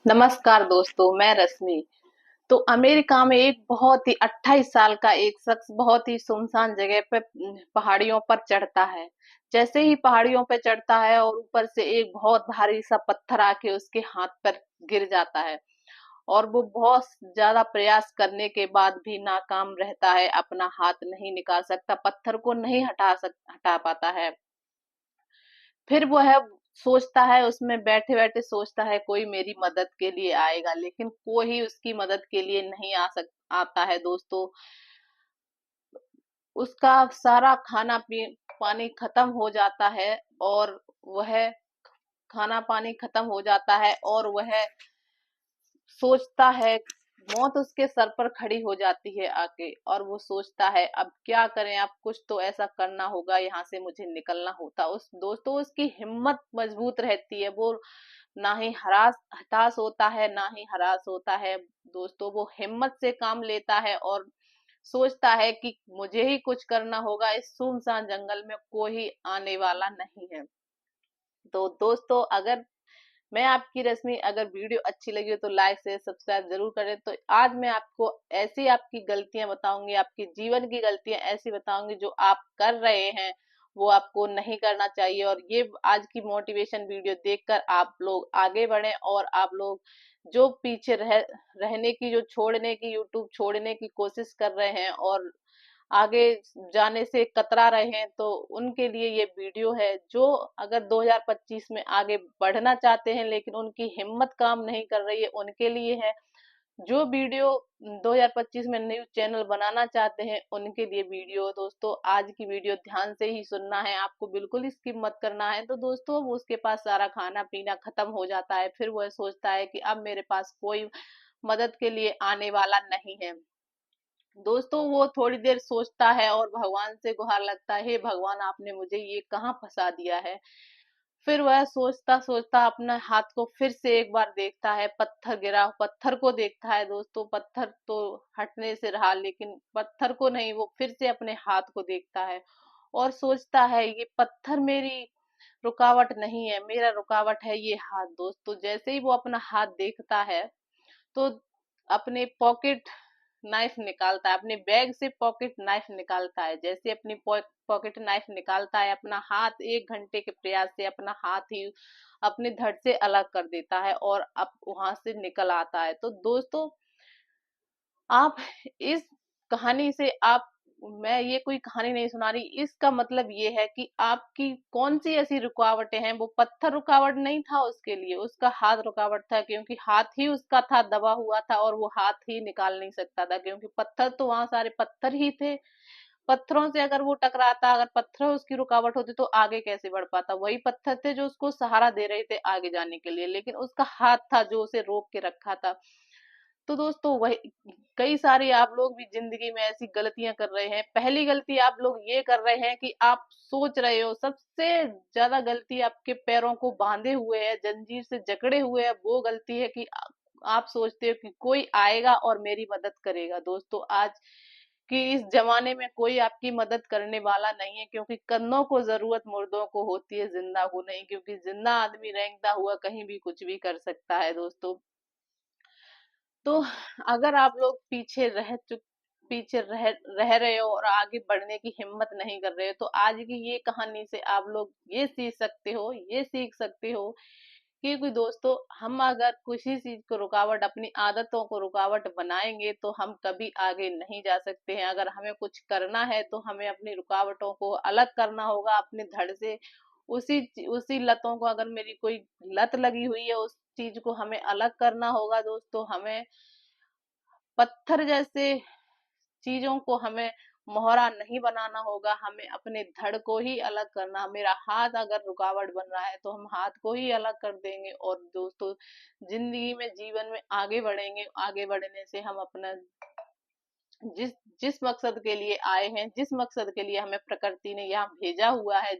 नमस्कार दोस्तों, मैं रश्मि। तो अमेरिका में एक बहुत ही 28 साल का एक शख्स बहुत ही सुनसान जगह पे पहाड़ियों पर चढ़ता है। जैसे ही पहाड़ियों पे चढ़ता है और ऊपर से एक बहुत भारी सा पत्थर आके उसके हाथ पर गिर जाता है और वो बहुत ज्यादा प्रयास करने के बाद भी नाकाम रहता है, अपना हाथ नहीं निकाल सकता, पत्थर को नहीं हटा पाता है। फिर वो है सोचता है, उसमें बैठे बैठे सोचता है कोई मेरी मदद के लिए आएगा, लेकिन कोई उसकी मदद के लिए नहीं आता है दोस्तों। उसका सारा खाना पानी खत्म हो जाता है और वह खाना पानी खत्म हो जाता है और वह सोचता है, मौत उसके सर पर खड़ी हो जाती है आके, और वो सोचता है अब क्या करें, अब कुछ तो ऐसा करना होगा, यहाँ से मुझे निकलना होता। उस दोस्तों उसकी हिम्मत मजबूत रहती है, वो ना ही हताश होता है ना ही हरास होता है। दोस्तों वो हिम्मत से काम लेता है और सोचता है कि मुझे ही कुछ करना होगा, इस सुनसान जंगल में कोई आने वाला नहीं है। तो दोस्तों अगर मैं आपकी रश्मि, अगर वीडियो अच्छी लगी हो तो लाइक से सब्सक्राइब जरूर करें। तो आज मैं आपको ऐसी आपकी गलतियां बताऊंगी, आपके जीवन की गलतियां ऐसी बताऊंगी जो आप कर रहे हैं, वो आपको नहीं करना चाहिए। और ये आज की मोटिवेशन वीडियो देखकर आप लोग आगे बढ़े और आप लोग जो पीछे रहने की, जो छोड़ने की, यूट्यूब छोड़ने की कोशिश कर रहे हैं और आगे जाने से कतरा रहे हैं, तो उनके लिए ये वीडियो है। जो अगर 2025 में आगे बढ़ना चाहते हैं लेकिन उनकी हिम्मत काम नहीं कर रही है, उनके लिए है। जो वीडियो 2025 में न्यूज चैनल बनाना चाहते हैं उनके लिए वीडियो। दोस्तों आज की वीडियो ध्यान से ही सुनना है, आपको बिल्कुल स्किप मत करना है। तो दोस्तों वो उसके पास सारा खाना पीना खत्म हो जाता है, फिर वह सोचता है कि अब मेरे पास कोई मदद के लिए आने वाला नहीं है। दोस्तों वो थोड़ी देर सोचता है और भगवान से गुहार लगता है, हे भगवान आपने मुझे ये कहाँ फंसा दिया है। फिर वह सोचता सोचता अपना हाथ को फिर से एक बार देखता है, पत्थर गिरा, पत्थर को देखता है। दोस्तों पत्थर तो हटने से रहा लेकिन पत्थर को नहीं, वो फिर से अपने हाथ को देखता है और सोचता है ये पत्थर मेरी रुकावट नहीं है, मेरा रुकावट है ये हाथ। दोस्तों जैसे ही वो अपना हाथ देखता है तो अपने पॉकेट नाइफ निकालता है, अपने बैग से पॉकेट नाइफ निकालता है। जैसे अपनी पॉकेट नाइफ निकालता है, अपना हाथ 1 घंटे के प्रयास से अपना हाथ ही अपने धड़ से अलग कर देता है और अब वहां से निकल आता है। तो दोस्तों आप इस कहानी से आप मैं ये कोई कहानी नहीं सुना रही, इसका मतलब ये है कि आपकी कौन सी ऐसी रुकावटें हैं। वो पत्थर रुकावट नहीं था उसके लिए, उसका हाथ रुकावट था, क्योंकि हाथ ही उसका था, दबा हुआ था और वो हाथ ही निकाल नहीं सकता था, क्योंकि पत्थर तो वहां सारे पत्थर ही थे। पत्थरों से अगर वो टकराता, अगर पत्थर उसकी रुकावट होती तो आगे कैसे बढ़ पाता। वही पत्थर थे जो उसको सहारा दे रहे थे आगे जाने के लिए, लेकिन उसका हाथ था जो उसे रोक के रखा था। तो दोस्तों वही कई सारी आप लोग भी जिंदगी में ऐसी गलतियां कर रहे हैं। पहली गलती आप लोग ये कर रहे हैं कि आप सोच रहे हो, सबसे ज्यादा गलती आपके पैरों को बांधे हुए है, जंजीर से जकड़े हुए है, वो गलती है कि आप सोचते हो कि कोई आएगा और मेरी मदद करेगा। दोस्तों आज कि इस जमाने में कोई आपकी मदद करने वाला नहीं है, क्योंकि कंधों को जरूरत मुर्दों को होती है, जिंदा को नहीं, क्योंकि जिंदा आदमी रेंगता हुआ कहीं भी कुछ भी कर सकता है। दोस्तों तो अगर आप लोग पीछे रह रहे हो और आगे बढ़ने की हिम्मत नहीं कर रहे हो, तो आज की ये कहानी से आप लोग ये सीख सकते हो, ये सीख सकते हो कि कोई दोस्तों, हम अगर किसी चीज को रुकावट, अपनी आदतों को रुकावट बनाएंगे तो हम कभी आगे नहीं जा सकते हैं। अगर हमें कुछ करना है तो हमें अपनी रुकावटों को अलग करना होगा अपने धड़ से। उसी लतों को, अगर मेरी कोई लत लगी हुई है उस चीज को हमें अलग करना होगा। दोस्तों हमें पत्थर जैसे चीजों को हमें मोहरा नहीं बनाना होगा, हमें अपने धड़ को ही अलग करना। मेरा हाथ अगर रुकावट बन रहा है तो हम हाथ को ही अलग कर देंगे और दोस्तों जिंदगी में, जीवन में आगे बढ़ेंगे। आगे बढ़ने से हम अपना जिस जिस मकसद के लिए आए हैं, जिस मकसद के लिए हमें प्रकृति ने यहाँ भेजा हुआ है,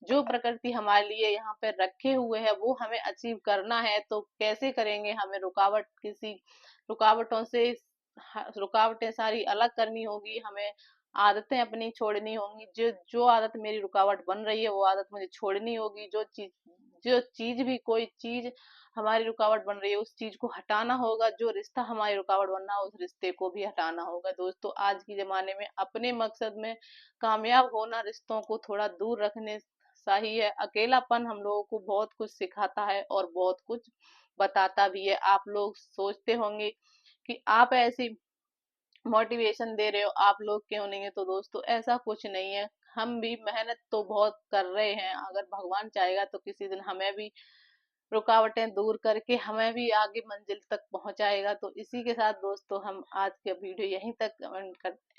जो प्रकृति हमारे लिए यहाँ पे रखे हुए है वो हमें अचीव करना है। तो कैसे करेंगे, हमें रुकावटों से रुकावटें सारी अलग करनी होगी, हमें आदतें अपनी छोड़नी होंगी। जो जो आदत मेरी रुकावट बन रही है वो आदत मुझे छोड़नी होगी। जो चीज भी, कोई चीज हमारी रुकावट बन रही है उस चीज को हटाना होगा, जो रिश्ता हमारी रुकावट बन रहा है उस रिश्ते को भी हटाना होगा। दोस्तों आज के जमाने में अपने मकसद में कामयाब होना रिश्तों को थोड़ा दूर रखने सही है। अकेलापन हम लोगों को बहुत कुछ सिखाता है और बहुत कुछ बताता भी है। आप लोग सोचते होंगे कि आप ऐसी मोटिवेशन दे रहे हो, आप लोग क्यों नहीं है, तो दोस्तों ऐसा कुछ नहीं है। हम भी मेहनत तो बहुत कर रहे हैं, अगर भगवान चाहेगा तो किसी दिन हमें भी रुकावटें दूर करके हमें भी आगे मंजिल तक पहुंचाएगा। तो इसी के साथ दोस्तों हम आज के वीडियो यहीं तक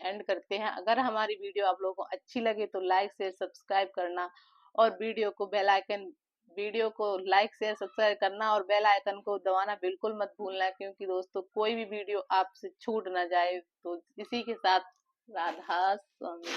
एंड करते हैं। अगर हमारी वीडियो आप लोगों को अच्छी लगे तो लाइक शेयर सब्सक्राइब करना, और वीडियो को लाइक शेयर सब्सक्राइब करना और बेल आइकन को दबाना बिल्कुल मत भूलना, क्योंकि दोस्तों कोई भी वीडियो आपसे छूट ना जाए। तो इसी के साथ राधा स्वामी।